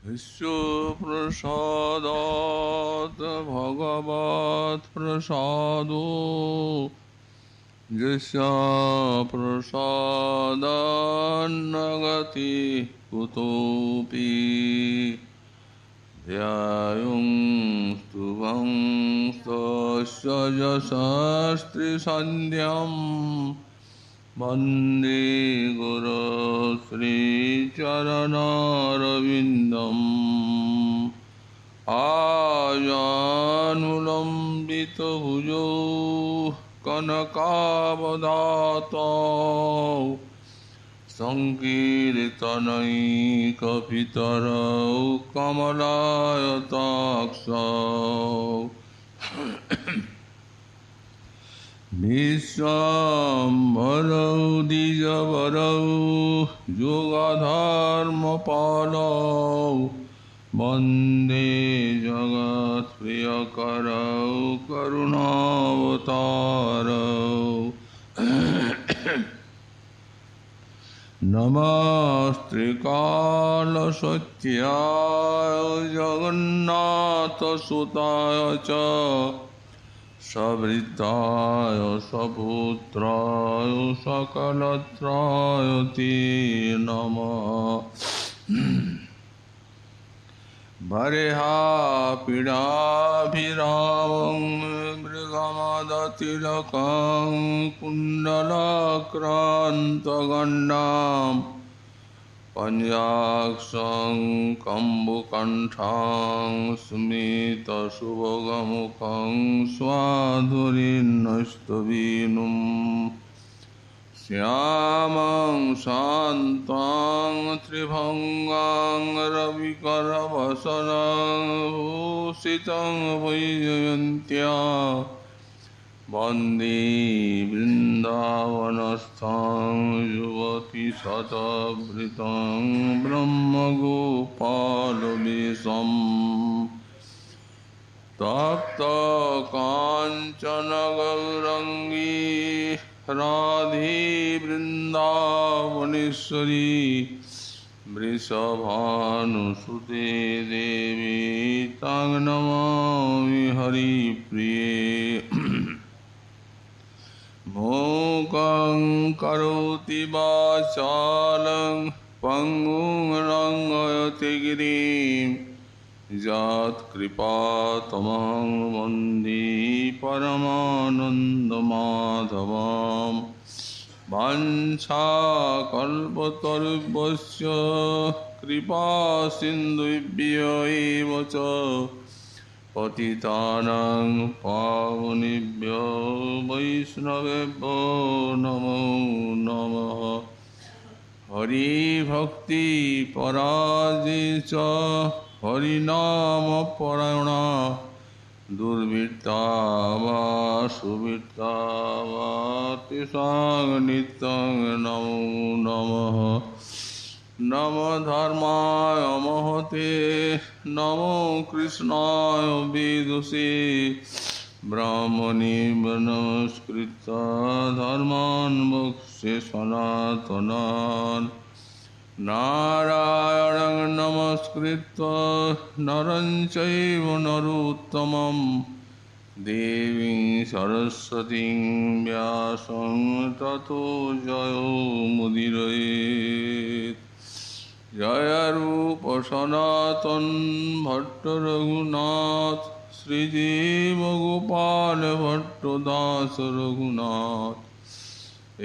विश्वप्रसादात् भगवत्प्रसादो यस्य प्रसादान्न गतिः कुतोऽपि ध्यायुं स्तुवं तस्य यशस्त्रिसन्ध्यम् वन्दे गुरुश्रीचरणरविन्दम् आजानुलम्बितभुजौ कनकावदातौ सङ्कीर्तनैकपितरौ कमलायताक्षौ विश्वाम्भरौ द्विजवरौ युगधर्मपालौ वन्दे जगत्प्रियकरौ करुणावतारौ नमस्त्रिकालसत्याय जगन्नाथसुताय च सवृत्ताय सपुत्राय सकलत्राय ते नमः बर्हापीडाभिरामं मृगमदतिलकं कुण्डलाक्रान्तगण्डां पञ्चाक्षं कम्बुकण्ठां स्मितसुभगमुखं स्वाधुरीन्नस्तवीनुं श्यामं शान्तं त्रिभङ्गां रविकरवसनं भूषितं वैजयन्त्या वन्दे वृन्दावनस्थं युवतिशतवृतं ब्रह्मगोपालवेशम् तप्तकाञ्चन गौरङ्गी राधे वृन्दावनेश्वरी वृषभानुसुते देवी तं नमामि हरिप्रिये मूकं करोति वाचालं पङ्गुं लङ्घयति गिरिं यत्कृपातमं वन्दे परमानन्दमाधवं वाञ्छाकल्पतरुभ्यश्च कृपासिन्धुभ्य एव च पतितानां पावनेभ्यो वैष्णवेभ्यो नमो नमः हरिभक्तिपराजे च हरिनामपरायणा दुर्वृत्ता वा सुवृत्ता वा तेषां नित्यं नमो नमः नमो धर्माय महते नमो कृष्णाय वेदसे ब्राह्मणे नमस्कृत्य धर्मान् मोक्षे सनातनान् नारायणं नमस्कृत्य नरं चैव नरोत्तमं देवीं सरस्वतीं व्यासं ततो जयो मुदीरयेत् जय रूप सनातन भट्ट रघुनाथ श्रीजीव गोपाल भट्ट दास रघुनाथ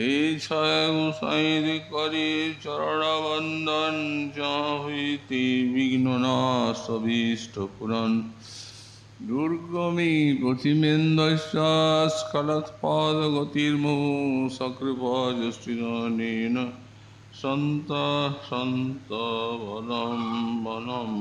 এই ছয় গোসাইর করি চরণবন্দন যা হইতে বিঘ্ননাশ পুরাণ দুর্গমী প্রতিমেন্দস্য স্খলৎপাদগতির্মুঃ সকৃপযষ্টিদানেন সন্ত সন্ত বলম বলম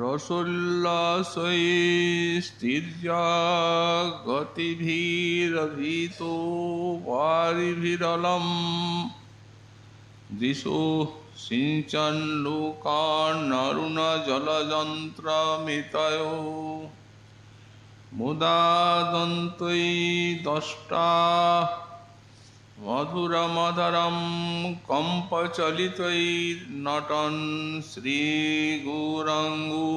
रसोल्लासैस्तिर्या गतिभिरभितो वारिभिरलं दिशो সিঞ্চন লোকান অরুণ জলযন্ত্রমিতয়ো মুদা দন্তৈ দষ্টা মধুরমধরম কম্পচলিতৈর্নটন শ্রীগৌরাঙ্গো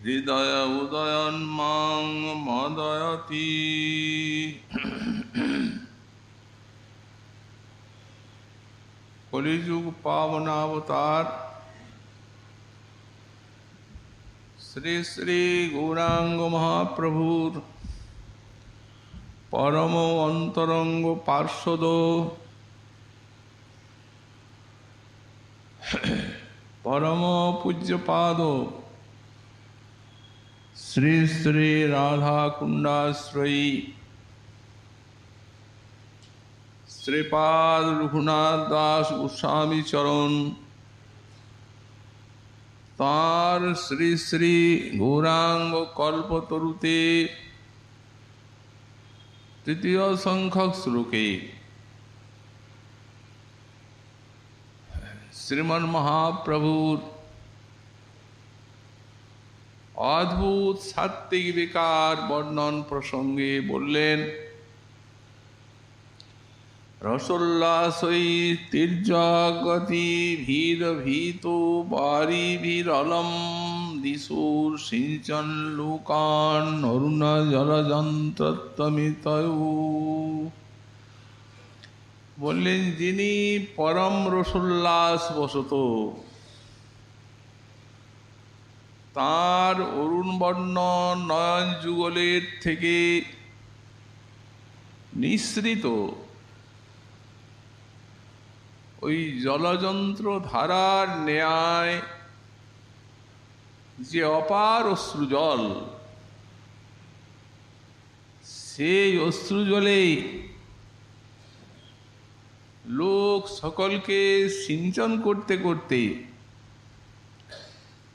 হৃদয় উদয়ন্মাং মদয়তি। কলিযুগ পাবনাবতার শ্রী শ্রী গৌরাঙ্গ মহাপ্রভুর পরম অন্তরঙ্গ পার্ষদ পরম পূজ্যপাদ শ্রী শ্রী রাধা কুণ্ডাশ্রয়ী শ্রীপাদ রঘুনাথ দাস গোস্বামী চরণ তাঁর শ্রী শ্রী গৌরাঙ্গ কল্পতরুতে তৃতীয় সংখ্যক শ্লোকে শ্রীমন মহাপ্রভুর অদ্ভুত সাত্ত্বিক বিকার বর্ণন প্রসঙ্গে বললেন, রসোল্লাসৈ তীর্যগতি ভীর ভীত বারি ভীরলম দিশুর সিঞ্চন লোকান অরুণ জলযন্ত্রত্বমিতয়। বললেন, যিনি পরম রসোল্লাস বশত তাঁর অরুণ বর্ণ নয়ন যুগলের থেকে নিঃসৃত ওই জলযন্ত্র ধারার ন্যায় যে অপার অশ্রুজল, সেই অশ্রুজলে লোক সকলকে সিঞ্চন করতে করতে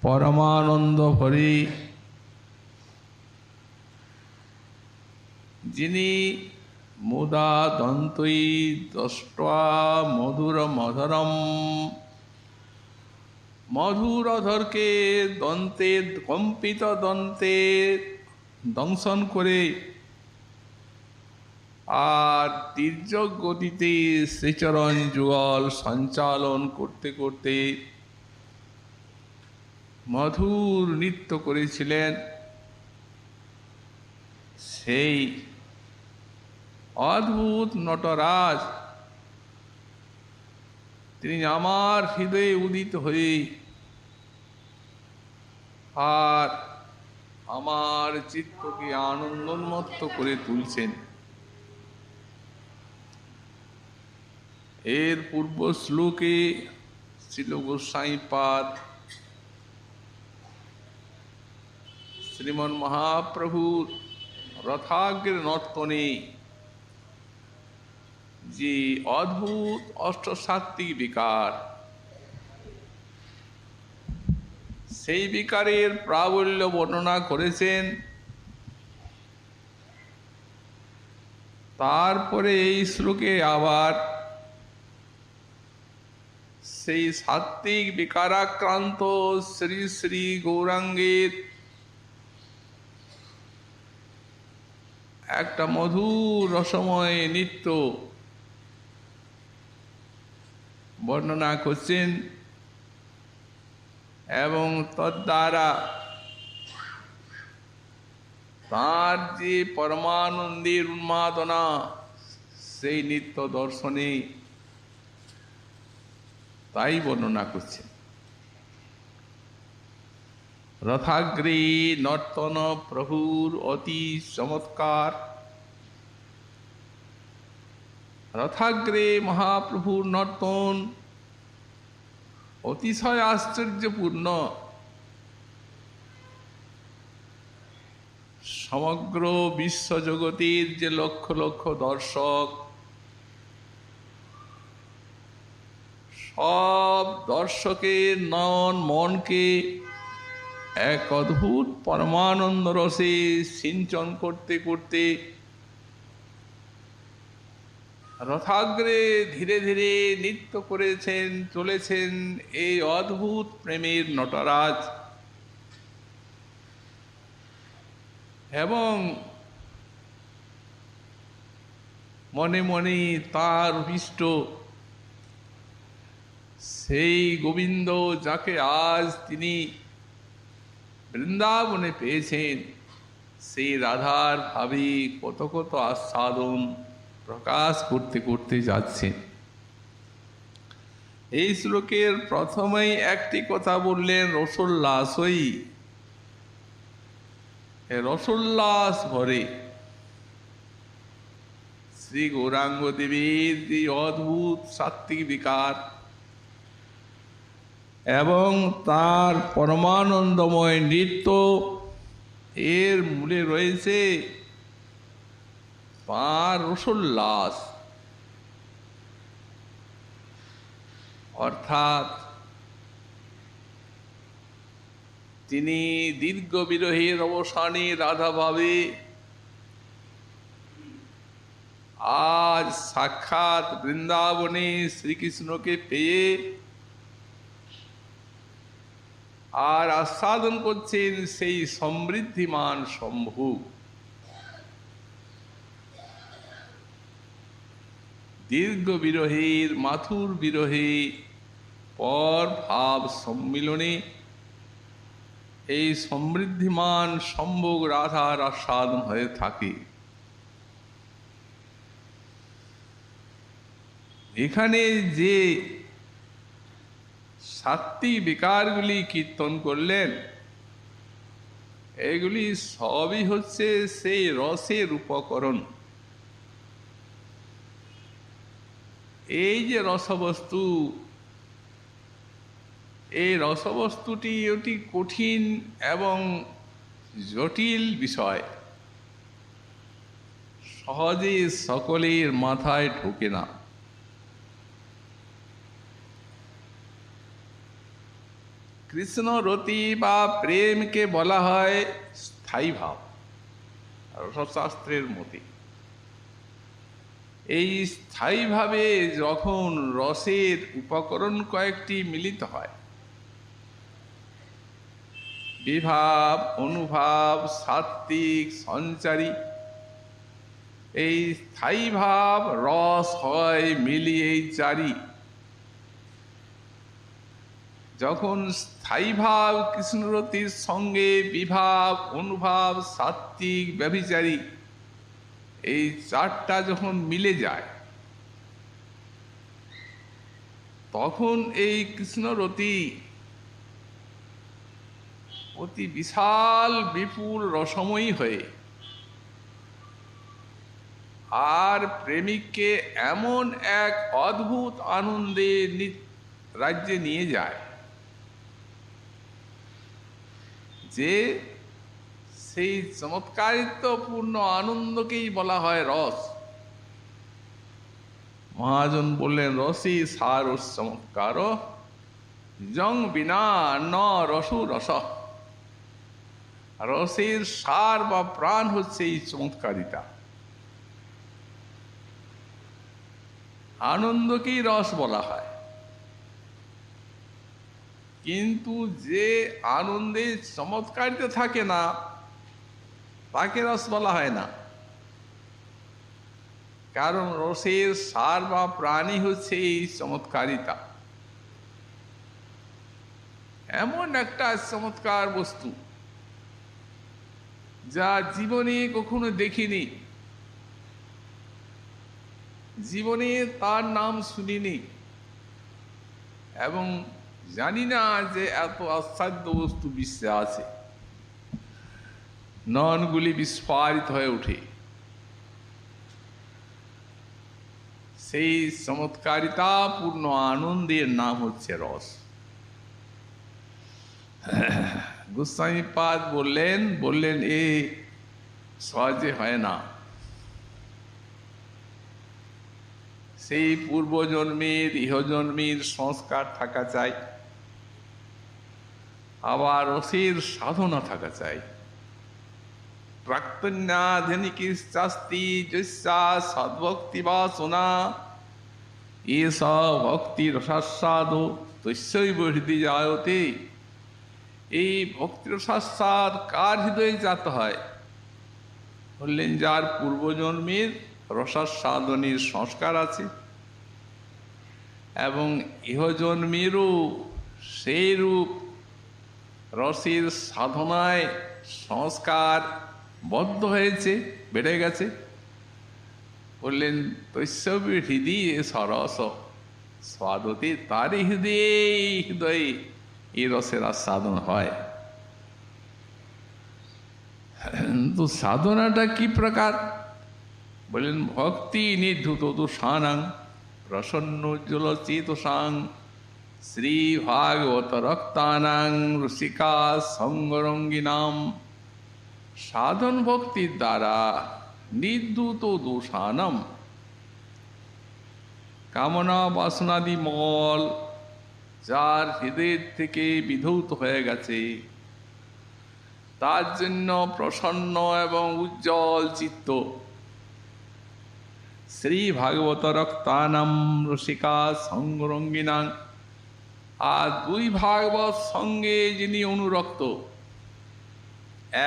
পরমানন্দ ভরে যিনি মুদা দন্তৈ দষ্টা মধুর মধরম, মধুর অধরকে দন্তে কম্পিত দন্তে দংশন করে আর তীর্যক গতিতে শ্রীচরণ যুগল সঞ্চালন করতে করতে মধুর নৃত্য করেছিলেন, সেই অদ্ভুত নটরাজ তিনি আমার হৃদয়ে উদিত হয়ে আর আমার চিত্তকে আনন্দোন্মত্ত করে তুলছেন। এর পূর্ব শ্লোকে শ্রীল গোস্বাইপাদ শ্রীমন মহাপ্রভুর রথাগ্রের নর্তনে যে অদ্ভুত অষ্টসাত্ত্বিক বিকার, সেই বিকারের প্রাবল্য বর্ণনা করেছেন। তারপরে এই শ্লোকে আবার সেই সাত্ত্বিক বিকারাক্রান্ত শ্রী শ্রী গৌরাঙ্গের একটা মধুর রসময় নৃত্য বর্ণনা করছেন এবং তদ্বারা তাঁর যে পরমানন্দের উন্মাদনা, সেই নিত্য দর্শনে তাই বর্ণনা করছেন। রথাগ্রে নর্তন প্রভুর অতি চমৎকার। রথাগ্রে মহাপ্রভুর নর্তন অতিশয় আশ্চর্যপূর্ণ। সমগ্র বিশ্বজগতের যে লক্ষ লক্ষ দর্শক, সব দর্শকের নয়ন মনকে এক অদ্ভুত পরমানন্দ রসে সিঞ্চন করতে করতে রথাগ্রে ধীরে ধীরে নৃত্য করেছেন, চলেছেন এই অদ্ভুত প্রেমের নটরাজ। এবং মনে মনে তার অভিষ্ট সেই গোবিন্দ, যাকে আজ তিনি বৃন্দাবনে পেয়েছেন, সেই রাধার ভাবে কত কত আস্বাদন প্রকাশ করতে করতে যাচ্ছেন। এই শ্লোকের প্রথমেই একটি কথা বললেন, রসোল্লাসই। রসোল্লাস ভরে শ্রী গৌরাঙ্গ দেবীর যে অদ্ভুত সাত্ত্বিক বিকার এবং তার পরমানন্দময় নৃত্য, এর মূলে রয়েছে তার রসোল্লাস। অর্থাৎ তিনি দীর্ঘ বিরহের অবসানে রাধা ভাবে আজ সাক্ষাৎ বৃন্দাবনে শ্রীকৃষ্ণকে পেয়ে আর আস্বাদন করছেন সেই সমৃদ্ধিমান সম্ভোগ। দীর্ঘ বিরহের মাথুর বিরহে পর ভাব সম্মিলনে এই সমৃদ্ধিমান সম্ভোগ রাধার আস্বাদন হয়ে থাকে। এখানে যে সাত্ত্বিক বিকারগুলি কীর্তন করলেন, এগুলি সবই হচ্ছে সেই রসের উপকরণ। এই যে রসবস্তু, এই রসবস্তুটি অতি কঠিন এবং জটিল বিষয়, সহজে সকলের মাথায় ঢোকে না। কৃষ্ণ রতি বা প্রেমকে বলা হয় স্থায়ী ভাব রসশাস্ত্রের মতে। এই স্থায়ীভাবে যখন রসের উপকরণ কয়েকটি মিলিত হয়, বিভাব, অনুভাব, সাত্ত্বিক, সঞ্চারী, এই স্থায়ী ভাব রস হয় মিলিয়ে চারি। যখন স্থায়ী ভাব কৃষ্ণরতির সঙ্গে বিভাব, অনুভাব, সাত্ত্বিক, ব্যভিচারী, এই চারটা যখন মিলে যায়, তখন এই কৃষ্ণরতি অতি বিশাল বিপুল রসময়ী হয়ে আর প্রেমিককে এমন এক অদ্ভুত আনন্দে রাজ্যে নিয়ে যায় যে সেই চমৎকারিত্বপূর্ণ আনন্দকেই বলা হয় রস। মহাজন বললেন, রসই সার চমৎকার, জং বিনা ন রসু রস। রসের সার বা প্রাণ হচ্ছে এই চমৎকারিতা। আনন্দকেই রস বলা হয়, কিন্তু যে আনন্দে চমৎকারিতা থাকে না তাকে রস বলা হয় না। কারণ রসের সার বা প্রাণী হচ্ছে এই চমৎকারিতা। এমন একটা চমৎকার বস্তু যা জীবনে কখনো দেখিনি, জীবনে তার নাম শুনিনি, এবং জানি না যে এত আশ্চর্য বস্তু বিশ্বে আছে। নয়নগুলি বিস্ফারিত হয়ে ওঠে। সেই চমৎকারিতাপূর্ণ আনন্দের নাম হচ্ছে রস। গোস্বামীপাদ বললেন এ সহজে হয় না। সেই পূর্বজন্মের ইহজন্মের সংস্কার থাকা চাই, আবার রসের সাধনা থাকা চাই। প্রাক্তন্যাধিনিকিশ্চাস্তি যস্যা সদ্ভক্তি বাসনা এষ ভক্তি রসাস্বাদো তস্যৈব হৃদি জায়তে। এই ভক্তি রসাস্বাদ কার হৃদয়ে জাত হয়? বললেন যার পূর্বজন্মের রসাস্বাদনের সংস্কার আছে এবং ইহজন্মেরও সেই রূপ রসের সাধনায় সংস্কার বদ্ধ হয়েছে, বেড়ে গেছে। বললেন তৈসবী হৃদয় সরস স্বাদতে, তারই হৃদয়ে এই রসের আস্বাদন হয়। তো সাধনাটা কি প্রকার? বললেন ভক্তি নিধুত দোষানাং প্রসন্নোজ্জ্বল চেতসাং শ্রী ভাগবত রক্তানাং রসিকা সঙ্গরঙ্গিনাম। সাধন ভক্তির দ্বারা নিধুত দোষানাম, কামনা বাসনাদি মল যার হৃদয়ের থেকে বিধৌত হয়ে গেছে, তার জন্য প্রসন্ন এবং উজ্জ্বল চিত্ত শ্রী ভাগবত রক্তানাম রসিকা সঙ্গরঙ্গিনাং। আর দুই ভাগবত সঙ্গে যিনি অনুরক্ত,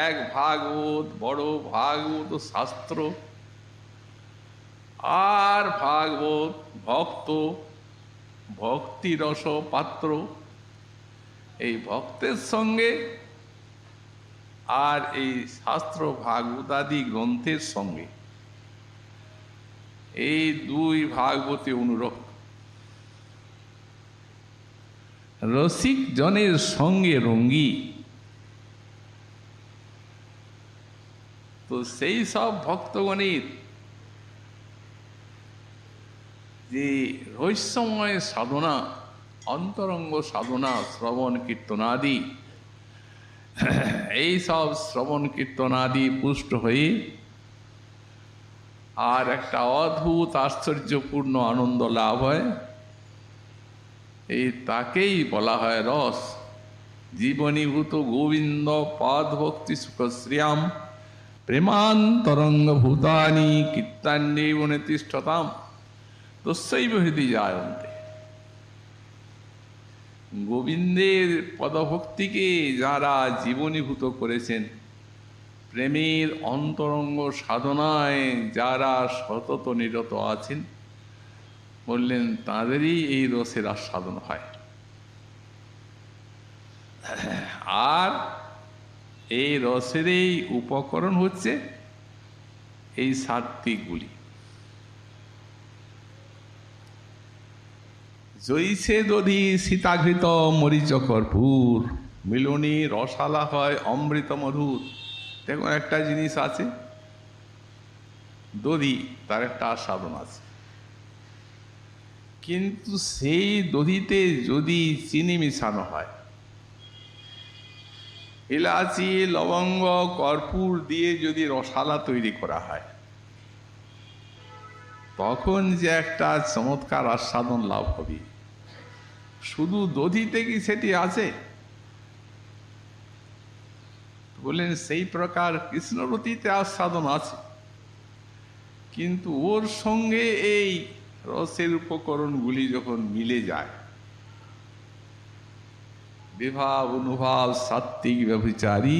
এক ভাগবত বড় ভাগবত শাস্ত্র, আর ভাগবত ভক্ত ভক্তিরস পাত্র। এই ভক্তের সঙ্গে আর এই শাস্ত্র ভাগবতাদি গ্রন্থের সঙ্গে, এই দুই ভাগবতে অনুরক্ত রসিক জনের সঙ্গে রঙ্গী। তো সেই সব ভক্তগণের যে রহস্যময় সাধনা, অন্তরঙ্গ সাধনা, শ্রবণ কীর্তনাদি, এই সব শ্রবণ কীর্তনাদি পুষ্ট হয়ে আর একটা অদ্ভুত আশ্চর্যপূর্ণ আনন্দ লাভ হয়। এই তাকেই বলা হয় রস। জীবনীভূত গোবিন্দ পাদ ভক্তি সুখ শ্রিয়াম প্রেমান্তরঙ্গ ভূতানি কীর্তান্যেব তিষ্ঠতাম তস্যৈব হৃদি জায়ন্তে। গোবিন্দের পদভক্তিকে যারা জীবনীভূত করেছেন, প্রেমের অন্তরঙ্গ সাধনায় যারা সতত নিরত আছেন, বললেন তাদেরই এই রসের আস্বাদন হয়। আর এই রসের এই উপকরণ হচ্ছে এই সাত্বিকগুলি। জৈসে দধি সীতাঘৃত মরিচ কর্পূর মিলনী রসালা হয় অমৃত মধুর। দেখুন একটা জিনিস আছে, দধি, তার একটা আস্বাদন আছে, কিন্তু সেই দধিতে যদি চিনি মিশানো হয়, এলাচি লবঙ্গ কর্পূর দিয়ে যদি রসালা তৈরি করা হয়, তখন যে একটা চমৎকার আস্বাদন লাভ হবে। শুধু দধিতে কি সেটি আছে? বললেন সেই প্রকার কৃষ্ণরতিতে আস্বাদন আছে, কিন্তু ওর সঙ্গে এই রসের উপকরণগুলি যখন মিলে যায়, বিভাব অনুভাব সাত্বিক ব্যভিচারী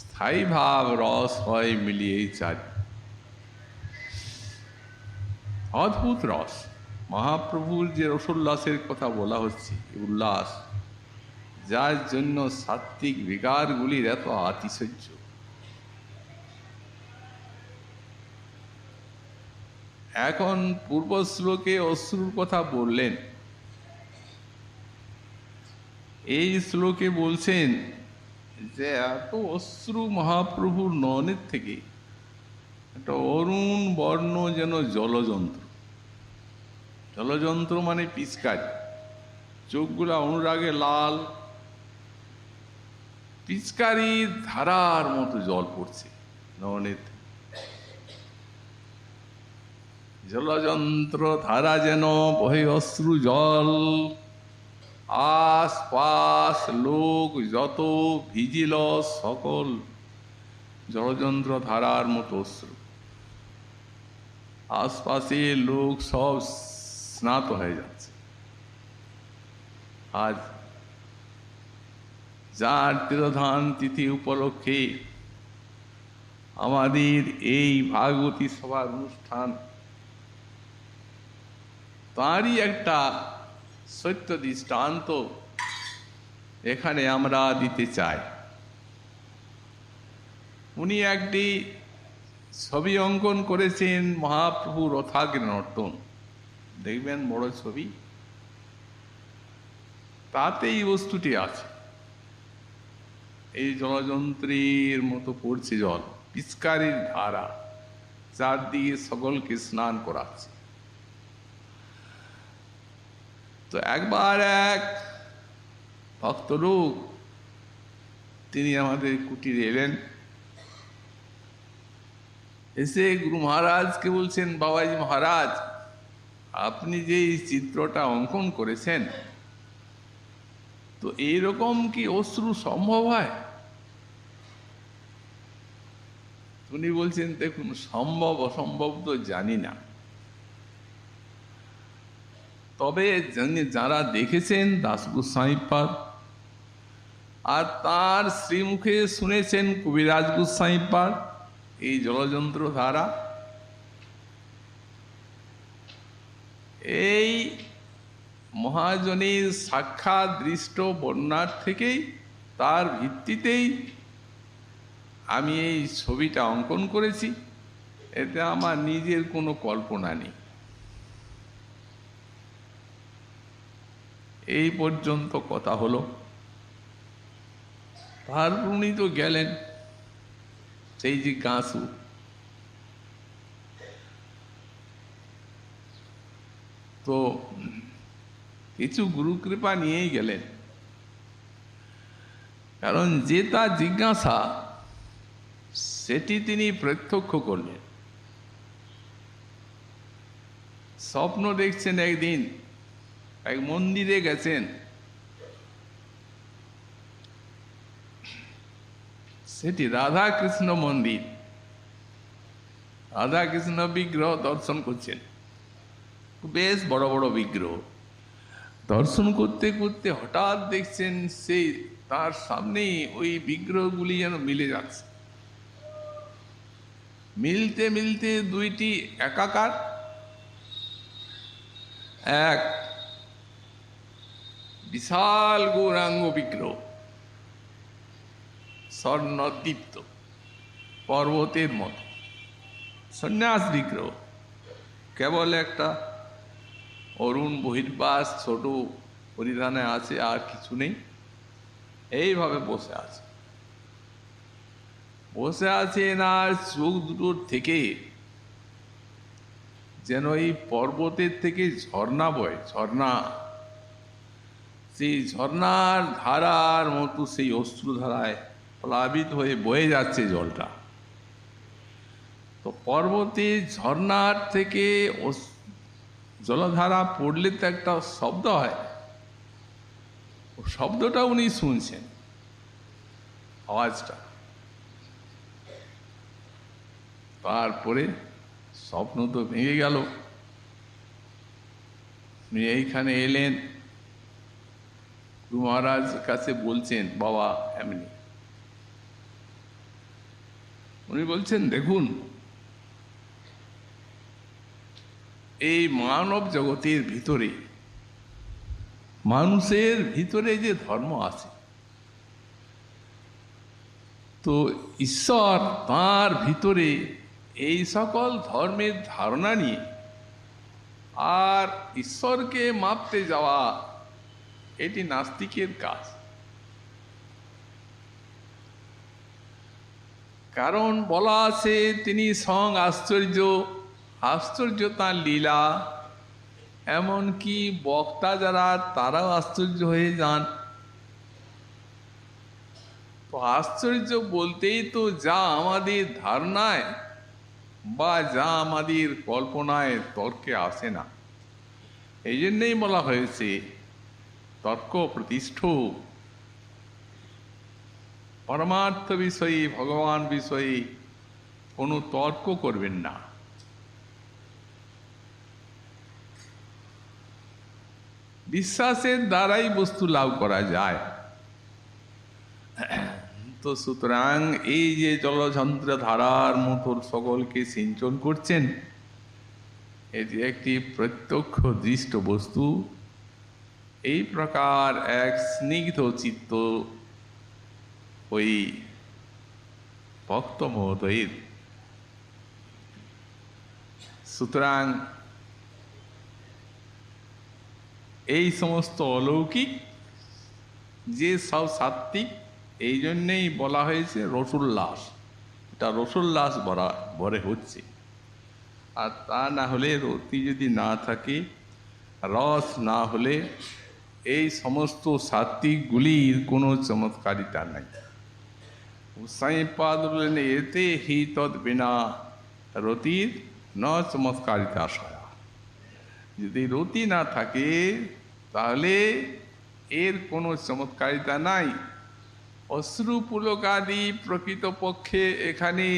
স্থায়ী ভাব রস হয় মিলিয়ে চারি। অদ্ভুত রস। মহাপ্রভুর যে রসোল্লাসের কথা বলা হচ্ছে, উল্লাস, যার জন্য সাত্বিক বিকারগুলির এত আতিশয্য। এখন পূর্ব শ্লোকে অশ্রুর কথা বললেন, এই শ্লোকে বলছেন যে এত অশ্রু মহাপ্রভুর নয়নের থেকে একটা অরুণ বর্ণ যেন জলযন্ত্র। জলযন্ত্র মানে পিচকারি, চোখগুলা অনুরাগে লাল, পিচকারির ধারার মতো জল পড়ছে নয়নের। জলযন্ত্র ধারা যেন বহে অশ্রু জল, আশপাশ লোক যত ভিজিল সকল জলযন্ত্র ধারার মতো অশ্রু। আশপাশে লোক সব স্নাত হয়ে যাচ্ছে। আজ যার তিরোধান তিথি উপলক্ষে আমাদের এই ভাগবতী সভার অনুষ্ঠান, তারই একটা সত্য দৃষ্টান্ত এখানে আমরা দিতে চাই। উনি একটি ছবি অঙ্কন করেছেন মহাপ্রভু রথাগ্রে নর্তন, দেখবেন বড় ছবি, তাতে এই বস্তুটি আছে। এই জলযন্ত্রের মতো পড়ছে জল, পিচকারির ধারা, যার দিয়ে সকলকে স্নান করাচ্ছে। তো একবার এক ভক্তলোক তিনি আমাদের কুটিরে এলেন, এসে গুরু মহারাজকে বলছেন, বাবাজি মহারাজ, আপনি যে এই চিত্রটা অঙ্কন করেছেন, তো এইরকম কি অশ্রু সম্ভব হয়? উনি বলছেন, দেখুন, সম্ভব অসম্ভব তো জানি না, তবে যারা দেখেছেন দাস গোস্বামীপাদ আর তার শ্রীমুখে শুনেছেন কবিরাজ গোস্বামীপাদ এই জলযন্ত্র ধারা, এই মহাজনের সাক্ষাৎ দৃষ্ট বর্ণনার থেকেই, তার ভিত্তিতেই আমি এই ছবিটা অঙ্কন করেছি। এতে আমার নিজের কোনো কল্পনা নেই। এই পর্যন্ত কথা হলো। তারপর উনি তো গেলেন, সেই জিজ্ঞাসু তো কিছু গুরুকৃপা নিয়েই গেলেন, কারণ যে তার জিজ্ঞাসা সেটি তিনি প্রত্যক্ষ করলেন। স্বপ্ন দেখছেন, একদিন এক মন্দিরে গেছেন, সেটি রাধা কৃষ্ণ মন্দির, রাধা কৃষ্ণ বিগ্রহ দর্শন করছেন, বেশ বড় বড় বিগ্রহ। দর্শন করতে করতে হঠাৎ দেখছেন সেই তার সামনেই ওই বিগ্রহগুলি যেন মিলে যাচ্ছে, মিলতে মিলতে দুইটি একাকার, এক বিশাল গৌরাঙ্গ বিগ্রহ, স্বর্ণদীপ্ত পর্বতের মতো সন্ন্যাস বিগ্রহ, কেবল একটা অরুণ বহির্বাস ছোট পরিধানে আছে, আর কিছু নেই, এইভাবে বসে আছে। বসে আছেন, আর চোখ দুটোর থেকে যেন এই পর্বতের থেকে ঝর্ণা বয়, ঝর্ণা, সেই ঝর্ণার ধারার মতো সেই অশ্রুধারায় প্লাবিত হয়ে বয়ে যাচ্ছে জলটা। তো পর্বতে ঝর্ণার থেকে জলধারা পড়লে তো একটা শব্দ হয়, ও শব্দটা উনি শুনছেন, আওয়াজটা। তারপরে স্বপ্ন তো ভেঙে গেল। উনি এইখানে এলেন, গুরু মহারাজ কাছে বলছেন, বাবা এমনি। উনি বলছেন, দেখুন, এই মানব জগতের ভিতরে, মানুষের ভিতরে যে ধর্ম আছে, তো ঈশ্বর তার ভিতরে এই সকল ধর্মের ধারণা নিয়ে আর ঈশ্বরকে মাপতে যাওয়া, এটি নাস্তিকের কাজ। কারণ বলা আছে, তিনি স্বয়ং আশ্চর্য, আশ্চর্য তাঁর লীলা, এমনকি বক্তা যারা তারাও আশ্চর্য হয়ে যান। তো আশ্চর্য বলতেই তো যা আমাদের ধারণায় বা যা আমাদের কল্পনায় তর্কে আসে না, এই জন্যেই বলা হয়েছে তর্ক প্রতিষ্ঠ। পরমার্থ বিষয়ে, ভগবান বিষয়ে কোনো তর্ক করবেন না। বিশ্বাসের দ্বারাই বস্তু লাভ করা যায়। তো সুতরাং এই যে জলযন্ত্র ধারার মতো সকলকে সিঞ্চন করছেন, এটি একটি প্রত্যক্ষ দৃষ্ট বস্তু। এই প্রকার এক স্নিগ্ধ চিত্ত ওই ভক্ত মহোদয়ের। সুতরাং এই সমস্ত অলৌকিক যে সব সাত্ত্বিক, এই জন্যেই বলা হয়েছে রসোল্লাস। এটা রসোল্লাস ভরে হচ্ছে। আর তা না হলে, রতি যদি না থাকে, রস না হলে এই সমস্ত সাত্ত্বিকগুলির কোনো চমৎকারিতা নাই। সাইপাদ বললেন, এতে হি তৎ বিনা রতির ন চমৎকারিতা সয়া। যদি রতি না থাকে তাহলে এর কোনো চমৎকারিতা নাই। অশ্রুপুলকাদি প্রকৃতপক্ষে এখানে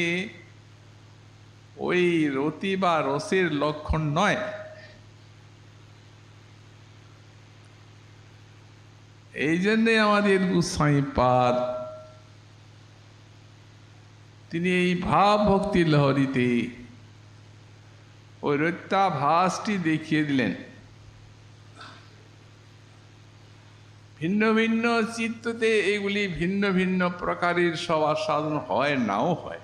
ওই রতি বা রসের লক্ষণ নয়। এই জন্যে আমাদের গোসাইপাদ তিনি এই ভাব ভক্তি লহরীতে ওই রত্যাভাসটি দেখিয়ে দিলেন। ভিন্ন ভিন্ন চিত্ততে এগুলি ভিন্ন ভিন্ন প্রকারের সব আস্বাদন হয়, নাও হয়।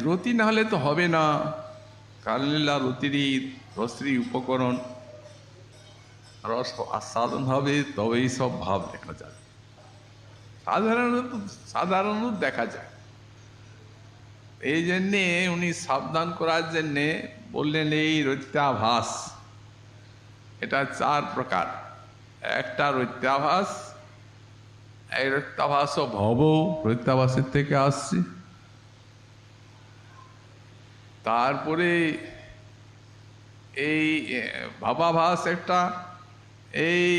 রতি না হলে তো হবে না। কাললীলা রতিরই রসেরই উপকরণ। রস আস্বাদন হবে, তবেই সব ভাব দেখা যাবে। সাধারণত দেখা যায়। এই জন্যে উনি সাবধান করার জন্যে বললেন এই রত্যাভাস, এটা 4 প্রকার। একটা রত্যাভাস, এই রত্যাভাস ভব, রত্যাভাসের থেকে আসছে। তারপরে এই ভাবাভাস একটা, এই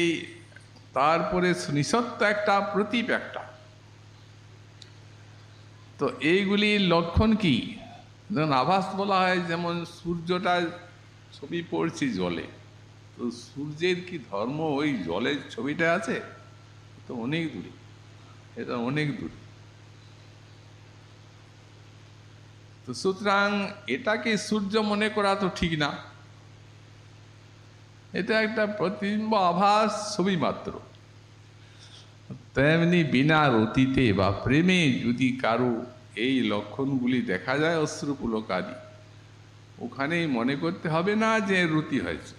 তারপরে নিঃসত্ব একটা, প্রতীপ একটা। তো এইগুলির লক্ষণ কি? যেমন আভাস বলা হয়, যেমন সূর্যটা ছবি পড়ছি জলে, তো সূর্যের কি ধর্ম ওই জলের ছবিটা আছে? তো অনেক দূরে, এটা অনেক দূরে। তো সুতরাং এটাকে সূর্য মনে করা তো ঠিক না। এটা একটা প্রতিবিম্ব, আভাস, ছবি মাত্র। তেমনি বিনা রতিতে বা প্রেমে যদি কারো এই লক্ষণগুলি দেখা যায়, অশ্রুপুলকাদি, ওখানেই মনে করতে হবে না যে রতি হয়েছে।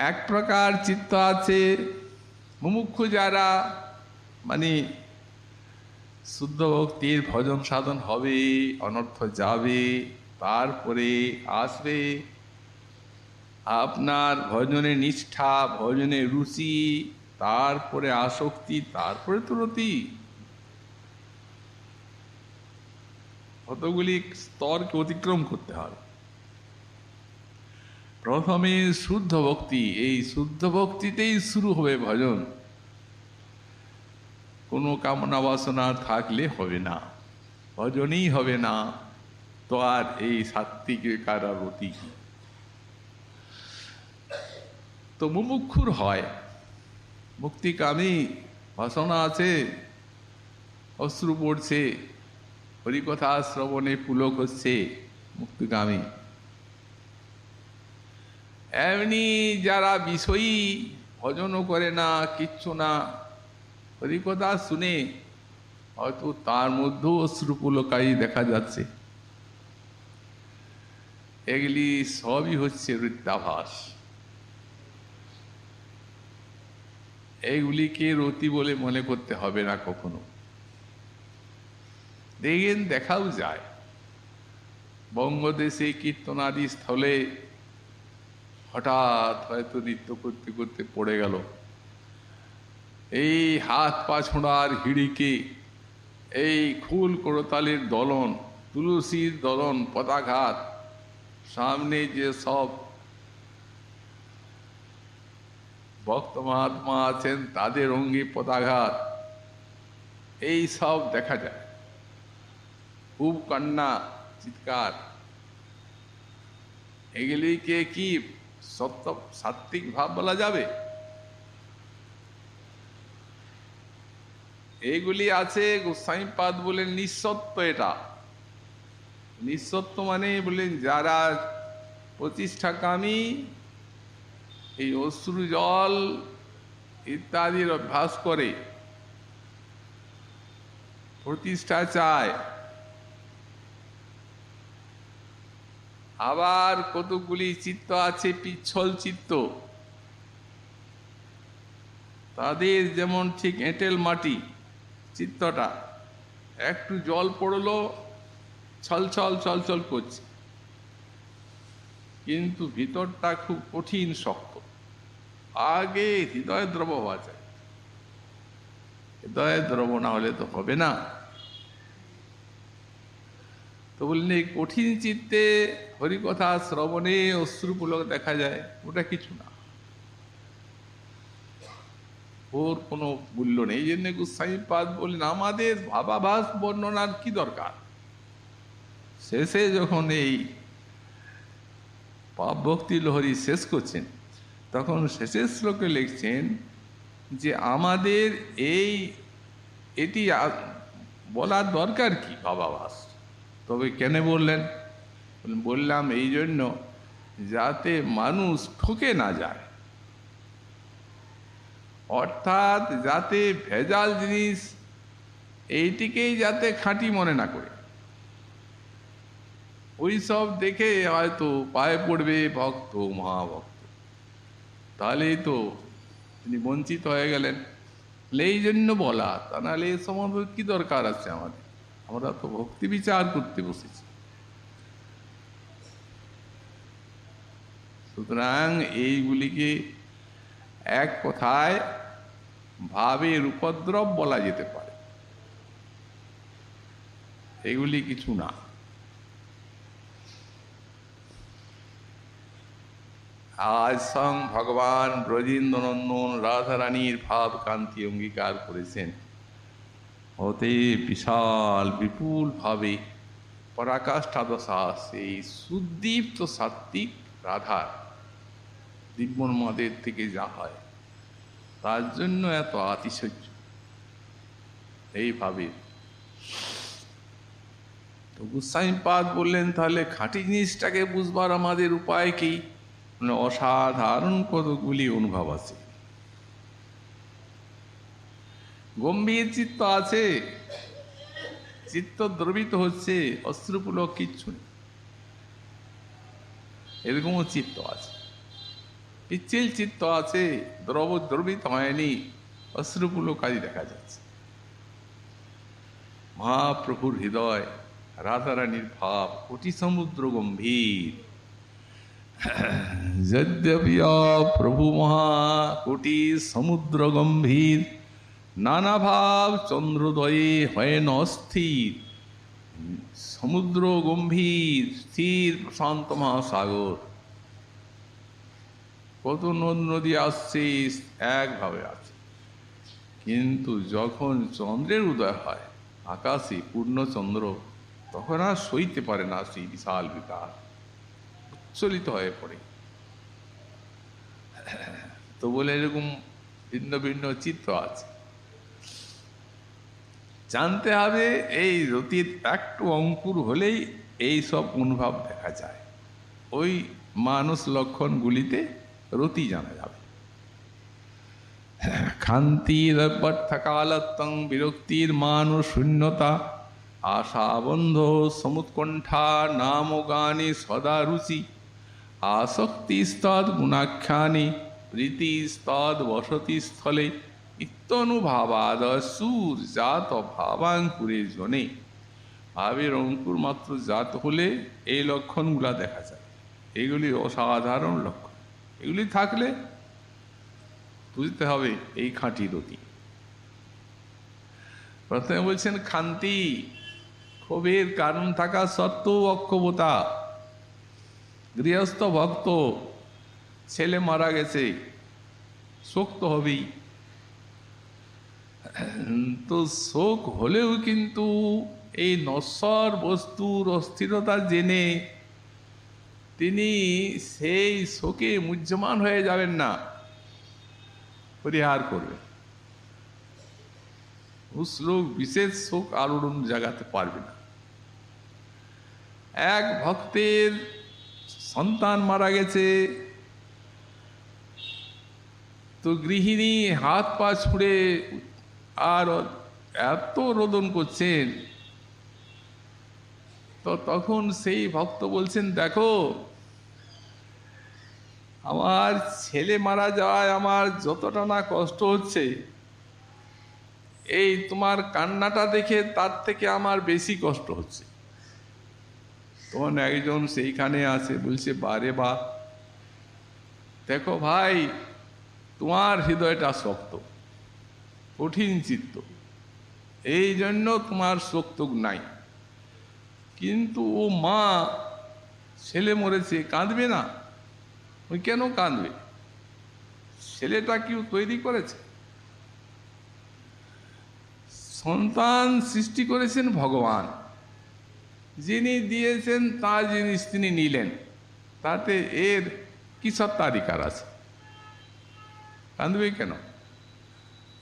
এক প্রকার চিত্ত আছে মুমুক্ষু যারা, মানে শুদ্ধ ভক্তির ভজন সাধন হবে, অনর্থ যাবে, তারপরে আসবে আপনার ভজনে নিষ্ঠা, ভজনে রুচি, তারপরে আসক্তি, তারপরে তো রতি। কতগুলি স্তরকে অতিক্রম করতে হবে। প্রথমে শুদ্ধ ভক্তি, এই শুদ্ধ ভক্তিতেই শুরু হবে ভজন। কোনো কামনা বাসনা থাকলে হবে না, ভজনই হবে না। তো আর এই সাত্ত্বিকের কারা রতি কি? তো মুমুক্ষুর হয়, মুক্তিকামী, বাসনা আছে, অশ্রু পড়ছে, হরিকথা শ্রবণে পুলক হচ্ছে, মুক্তিকামী। এমনি যারা বিষয়ী, ভজনও করে না, কিচ্ছু না, হরিকথা শুনে হয়তো তার মধ্যেও অশ্রুপুলকারী দেখা যাচ্ছে, এগুলি সবই হচ্ছে রত্যাভাস। এইগুলিকে রতি বলে মনে করতে হবে না কখনো। দেখেন, দেখাও যায় বঙ্গদেশে কীর্তনাদি স্থলে হঠাৎ হয়তো নৃত্য করতে করতে পড়ে গেল, এই হাত পা ছোঁড়ার হিড়িকে, এই খুল করতালের দলন, তুলসীর দলন, পদাঘাত, সামনে যে সব ভক্ত মহাত্মা আছেন, তাদের অঙ্গে পদাঘাত, এই সব দেখা যায়। খুব কান্না, চিৎকার, এগুলিকে কি সত্য সাত্ত্বিক ভাব বলা যাবে? এইগুলি আছে গোস্বামীপাদ বলেন নিঃসত্ব। এটা নিঃসত্ব মানে বললেন যারা প্রতিষ্ঠাকামী, এই অশ্রু জল ইত্যাদির অভ্যাস করে, প্রতিষ্ঠা চায়। আবার কতগুলি চিত্ত আছে পিচ্ছল চিত্ত, তাদের যেমন ঠিক এঁটেল মাটি চিত্তটা, একটু জল পড়লো ছলছল ছলছল করছে, কিন্তু ভিতরটা খুব কঠিন শক্ত। আগে হৃদয় দ্রব হওয়া চাই, হৃদয় দ্রব না হলে তো হবে না। তো বললেন এই কঠিন চিত্তে হরিকথা শ্রবণে অশ্রুপুলক দেখা যায়, ওটা কিছু না, ওর কোনো মূল্য নেই। এই জন্য গোস্বামীপাদ বললেন আমাদের ভাবাভাস বর্ণনার কি দরকার। শেষে যখন এই পাপ ভক্তি লহরী শেষ করছেন, তখন শেষের শ্লোকে লিখছেন যে আমাদের এটি বলার দরকার কি ভাবাভাস। তবে কেন বললেন? বললাম এই জন্য যাতে মানুষ ঠকে না যায়, অর্থাৎ যাতে ভেজাল জিনিস এইটিকেই যাতে খাঁটি মনে না করে, ওই সব দেখে হয়তো পায়ে পড়বে ভক্ত মহাভক্ত, তাহলেই তো তিনি বঞ্চিত হয়ে গেলেন। এই জন্য বলা, তা নাহলে এ সম্বন্ধে কি দরকার আছে আমাদের? আমরা তো ভক্তি বিচার করতে বসেছি। সুতরাং এইগুলিকে এক কথায় ভাবের উপদ্রব বলা যেতে পারে, এগুলি কিছু না। আজ স্বয়ং ভগবান ব্রজেন্দ্রনন্দন রাধারানীর ভাব কান্তি অঙ্গীকার করেছেন। হতে বিশাল বিপুল ভাবে পরাকাষ্ঠাদশা সেই সুদীপ্ত সাত্ত্বিক রাধার দিব্যন্মাদের থেকে যা হয়, তার জন্য এত আতিশয্য এইভাবে। তো গোস্বামীপাদ বললেন তাহলে খাঁটি জিনিসটাকে বুঝবার আমাদের উপায় কি? অসাধারণ কতগুলি অনুভব আছে। গম্ভীর চিত্ত আছে, চিত্ত দ্রবিত হচ্ছে, অশ্রুপুলক কিচ্ছু নেই, এরকমও চিত্ত আছে। পিচ্ছিল চিত্ত আছে, দ্রবিত হয়নি, অশ্রুপুলক কাজে দেখা যাচ্ছে। মহাপ্রভুর হৃদয়, রাধারানীর ভাব কোটি সমুদ্র গম্ভীর। যদ্যপি প্রভু মহা কোটি সমুদ্র গম্ভীর, নানা ভাব চন্দ্রোদয়ে হয় ন স্থির। সমুদ্র গম্ভীর, স্থির প্রশান্ত মহাসাগর, কত নদী আসছে একভাবে আছে, কিন্তু যখন চন্দ্রের উদয় হয় আকাশে পূর্ণচন্দ্র, তখন আর সইতে পারে না সেই বিশাল বিকার, উচ্ছলিত হয়ে পড়ে। তো বলে এরকম ভিন্ন ভিন্ন চিত্র আছে। জানতে হবে এই রতির একটু অঙ্কুর হলেই এই সব অনুভব দেখা যায়। ওই মানুষ লক্ষণগুলিতে রতি জানা যাবে। খান্তির অভ্যর্থকালত্বং বিরক্তির মানুষ শূন্যতা, আশাবন্ধ সমুৎকণ্ঠা নাম গানে সদা রুচি, আসক্তিস্তদ গুণাখ্যানি প্রীতিস্তদ বসতি স্থলে, ইত্যনুভাবাদ সুর জাত ভাবাঙ্কুরে জনে। ভাবের অঙ্কুর মাত্র জাত হলে এই লক্ষণগুলা দেখা যায়। এগুলি অসাধারণ লক্ষণ, এগুলি থাকলে বুঝতে হবে এই খাঁটি রতি। প্রথমে বলছেন খান্তি, ক্ষোভের কারণ থাকা সত্ত্বেও অক্ষোভতা। গৃহস্থ ভক্ত, ছেলে মারা গেছে, শোক তো হবেই। তো শোক হলেও কিন্তু এই নশ্বর বস্তুর অস্থিরতা জেনে তিনি সেই শোকে মুহ্যমান হয়ে যাবেন না, পরিহার করবেন। উস লোক বিশেষ শোক আলোড়ন জাগাতে পারবে না। এক ভক্তের সন্তান মারা গেছে, তো গৃহিণী হাত পা ছুঁড়ে আর এত রোদন করছেন, তো তখন সেই ভক্ত বলছেন, দেখো আমার ছেলে মারা যাওয়ায় আমার যতটা না কষ্ট হচ্ছে, এই তোমার কান্নাটা দেখে তার থেকে আমার বেশি কষ্ট হচ্ছে। তখন একজন সেইখানে আছে, বলছে, বারে বা, দেখো ভাই, তোমার হৃদয়টা শক্ত, কঠিন চিত্ত, এই জন্য তোমার শোক নাই। কিন্তু ও মা, ছেলে মরেছে, কাঁদবে না? ওই কেন কাঁদবে? ছেলেটা কেউ তৈরি করেছে? সন্তান সৃষ্টি করেছেন ভগবান, যিনি দিয়েছেন তার জিনিস তিনি নিলেন, তাতে এর কি সত্তাধিকার আছে? কাঁদবে কেন?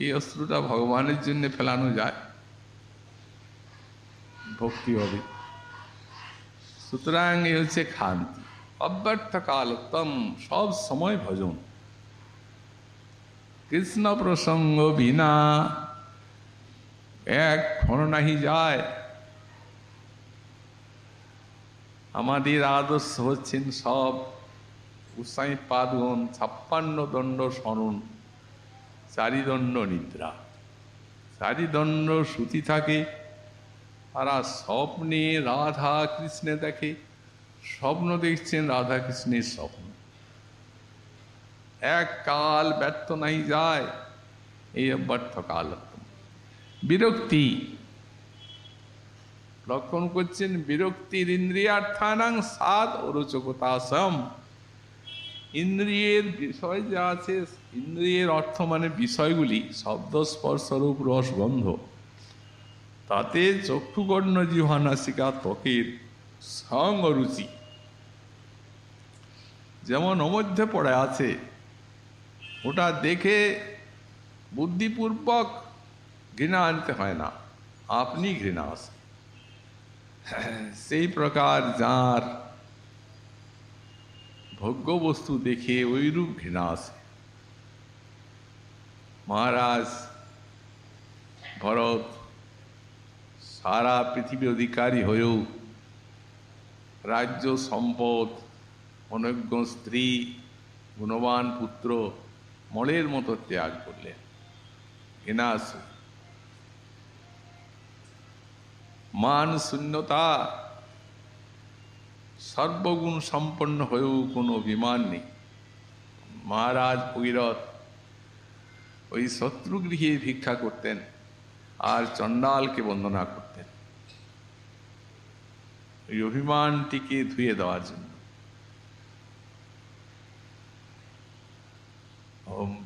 এই অস্ত্রটা ভগবানের জন্য ফেলানো যায়? ভক্তি হবে। সুতরাং এ হচ্ছে খান্তি, অব্যর্থ কালোত্তম, সব সময় ভজন। কৃষ্ণ প্রসঙ্গ বিনা এক ক্ষণ নাহি যায়। আমাদের আদর্শ হচ্ছেন সব উসাই পাদগণ, 56 দণ্ড স্মরণ, 4 দণ্ড নিদ্রা, 4 দণ্ড শ্রুতি থাকে। তারা স্বপ্নে রাধা কৃষ্ণে দেখে, স্বপ্ন দেখছেন রাধা কৃষ্ণের স্বপ্ন। এক কাল ব্যর্থ নাই যায়, এই অব্যর্থ কাল। বিরক্তি লক্ষণ করছেন, বিরক্তির ইন্দ্রিয়ার্থানাং সাদ অরোচকতাসম। ইন্দ্রিয়ের বিষয় যা আছে, ইন্দ্রিয়ের অর্থ মানে বিষয়গুলি, শব্দ স্পর্শ রূপ রস গন্ধ, তাতে চক্ষুকর্ণ জিহ্বা নাসিকা ত্বকের সঙ্গ রুচি যেমন মধ্যে পড়ে আছে, ওটা দেখে বুদ্ধিপূর্বক ঘৃণা আনতে হয় না, আপনি ঘৃণা আসে। সেই প্রকার যার ভোগ্য বস্তু দেখে ওইরূপ ঘৃণা আসে। মহারাজ ভরত সারা পৃথিবী অধিকারী হয়েও রাজ্য সম্পদ, অনজ্ঞ স্ত্রী, গুণবান পুত্র মলের মতো ত্যাগ করলেন। ঘৃণা আসে। মান শূন্যতা, সর্বগুণ সম্পন্ন হয়েও কোনো অভিমান নেই। মহারাজ ভগীরথ ওই শত্রুগৃহে ভিক্ষা করতেন আর চণ্ডালকে বন্দনা করতেন, ওই অভিমানটিকে ধুয়ে দেওয়ার জন্য।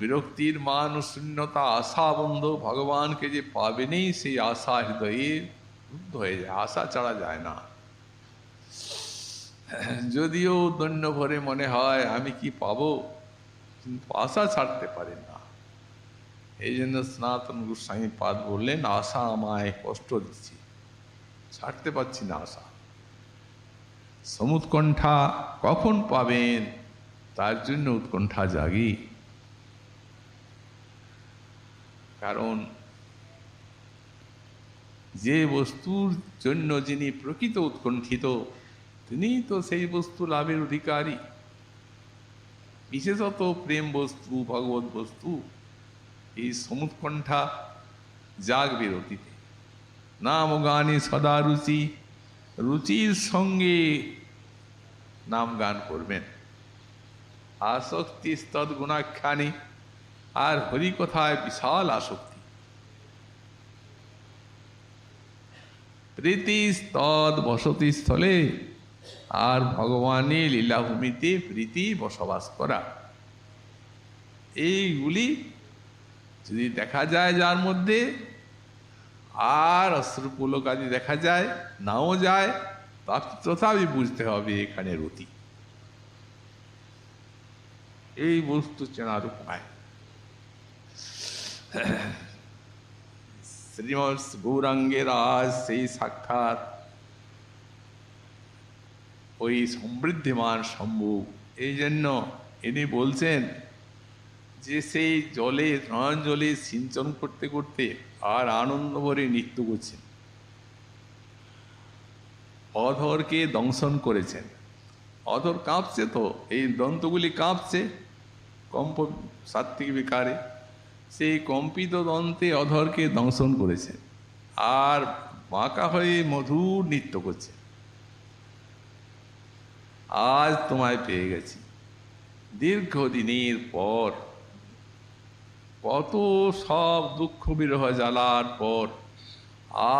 বিরক্তির মান শূন্যতা, আশা বন্ধ, ভগবানকে যে পাবেনই সেই আশা হৃদয়ে রুদ্ধ হয়ে যায়। আশা ছাড়া যায় না। যদিও দৈন্য ভরে মনে হয় আমি কি পাবো, কিন্তু আশা ছাড়তে পারেন না। এই জন্য সনাতন গোস্বামী পাদ বললেন, আশা আমায় কষ্ট দিচ্ছে, ছাড়তে পারছি না আশা। সমুৎকণ্ঠা কখন পাবেন তার জন্য উৎকণ্ঠা জাগি। কারণ যে বস্তুর জন্য যিনি প্রকৃত উৎকণ্ঠিত, তিনি তো সেই বস্তু লাভের অধিকারী। বিশেষত প্রেম বস্তু, ভগবত বস্তু, এই সমুৎকণ্ঠা জাগবে অতীতে। নাম গানে সদা রুচি, রুচির সঙ্গে নাম গান করবেন। আসক্তি স্তদ গুণাখ্যানে, আর হরিকথায় বিশাল আসক্তি। প্রীতি স্তদ বসতি স্থলে, আর ভগবানের লীলাভূমিতে প্রীতি বসবাস করা। এইগুলি যদি দেখা যায় যার মধ্যে, আর অশ্রুপুলক আদি দেখা যায়, নাও যায়, তথাপি বুঝতে হবে এখানে রতি। এই বস্তু চেনার উপায়। শ্রীমৎ গৌরাঙ্গের আজ সেই সাক্ষাৎ ওই সমৃদ্ধিমান শম্ভু। এই জন্য ইনি বলছেন যে সেই জলে, নয়ন জলে সিঞ্চন করতে করতে আর আনন্দ ভরে নৃত্য করছেন। অধরকে দংশন করেছেন। অধর কাঁপছে, তো এই দন্তগুলি কাঁপছে কম্প সাত্ত্বিক বিকারে। সেই কম্পিত দন্তে অধরকে দংশন করেছে, আর বাঁকা হয়ে মধুর নৃত্য করছে। আজ তোমায় পেয়ে গেছি দীর্ঘদিনের পর, কত সব দুঃখ বিরহ জ্বালার পর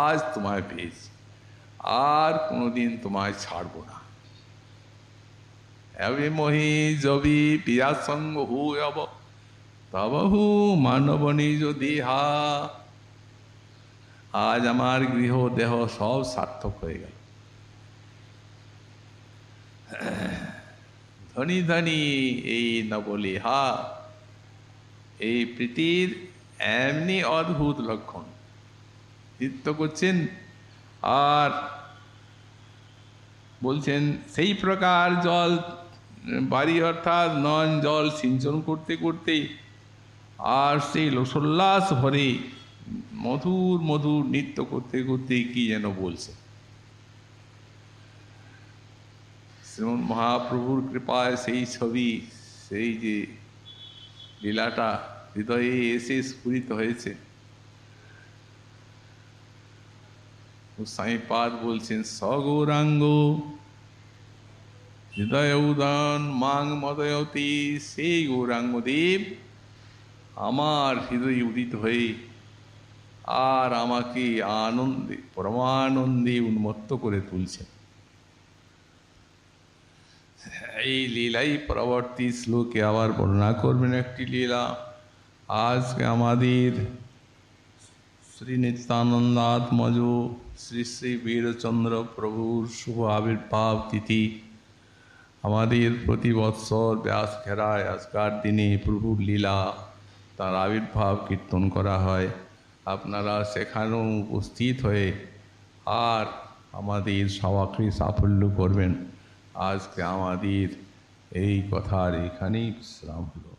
আজ তোমায় পেয়েছি, আর কোনোদিন তোমায় ছাড়ব না। এবে মহি জবি পিয়াসঙ্গ হু অব তবহু মানব নিজ দেহা। আজ আমার গৃহ দেহ সব সার্থক হয়ে গেল। ধনী ধনী এই নবলিহা, এই প্রীতির এমনি অদ্ভুত লক্ষণ নৃত্য করছেন। আর বলছেন সেই প্রকার জল বাড়ি, অর্থাৎ নয়ন জল সিঞ্চন করতে করতে আর সেই রসোল্লাস ভরে মধুর মধুর নৃত্য করতে করতে কি যেন বলছে। শ্রীমন মহাপ্রভুর কৃপায় সেই ছবি, সেই যে লীলাটা হৃদয়ে এসে স্ফুরিত হয়েছে। সাঁইপাদ বলছেন সগৌরাঙ্গ হৃদয় উদন মাং মদয়তি। সেই গৌরাঙ্গদেব আমার হৃদয়ে উদিত হয়ে আর আমাকে আনন্দে, পরমানন্দে উন্মত্ত করে তুলছেন। এই লীলাই পরবর্তী শ্লোকে আবার বর্ণনা করবেন একটি লীলা। আজকে আমাদের শ্রী নিত্যানন্দাত্মজ শ্রী শ্রী বীরচন্দ্র প্রভুর শুভ আবির্ভাব তিথি। আমাদের প্রতি বৎসর ব্যাস ঘেরায় আজকার দিনে প্রভুর লীলা, তার আবির্ভাব কীর্তন করা হয়। আপনারা সেখানেও উপস্থিত হয়ে আর আমাদের সবাকে সাফল্য করবেন। আজকে আমাদের এই কথার এখানেই বিশ্রাম হলো।